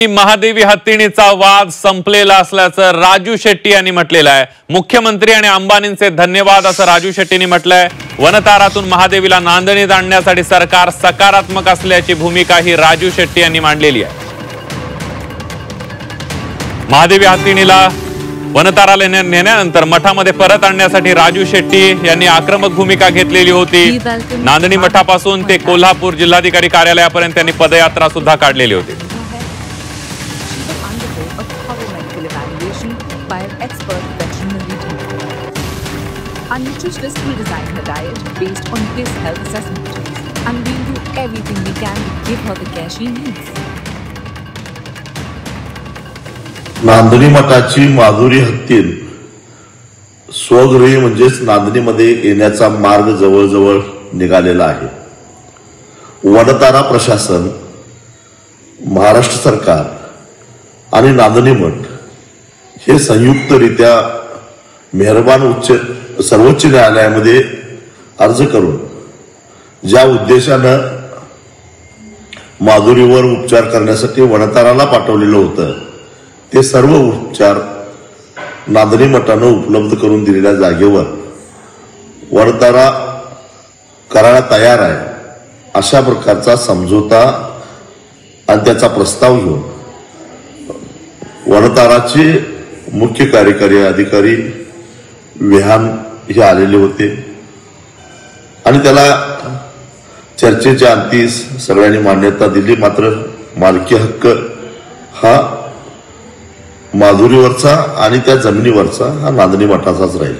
महादेवी हत्तीणीचा वाद संपलेला असल्याचं राजू शेट्टी यांनी म्हटलेलं आहे। मुख्यमंत्री आणि अंबानींचे धन्यवाद असं राजू शेट्टींनी म्हटलंय। वनतारातून महादेवीला नांदणीत आणण्यासाठी सरकार सकारात्मक असल्याची भूमिका ही राजू शेट्टी यांनी मांडलेली आहे। महादेवी हत्तीणीला वनताराला नेण्यानंतर मठामध्ये परत आणण्यासाठी राजू शेट्टी यांनी आक्रमक भूमिका घेतलेली होती। नांदणी मठापासून ते कोल्हापूर जिल्हाधिकारी कार्यालयापर्यंत त्यांनी पदयात्रा सुद्धा काढलेली होती। By an expert veterinary team. Our nutritionist will design her diet based on this health assessment, and we'll do everything we can to give her the care she needs. नांदणी मठाची माधुरी हत्तीण स्वगृही म्हणजेच नांदणीमध्ये येण्याचा मार्ग जवळजवळ निघालेला आहे। वनतारा प्रशासन, महाराष्ट्र सरकार आणि नांदणी मठ हे संयुक्तरित्या मेहरबान सर्वोच्च न्यायालयामध्ये अर्ज करून ज्या उद्देशानं माधुरीवर उपचार करण्यासाठी वनताराला पाठवलेलं होतं ते सर्व उपचार नांदणी मठानं उपलब्ध करून दिलेल्या जागेवर वनतारा करायला तयार आहे अशा प्रकारचा समझोता आणि त्याचा प्रस्ताव घेऊन वनताराचे मुख्य कार्यकारी अधिकारी विहान हे आलेले होते आणि त्याला चर्चेच्या अंती सगळ्यांनी मान्यता दिली। मात्र मालकी हक्क हा माधुरीवरचा आणि त्या जमिनीवरचा हा नांदणी मठाचाच राहील।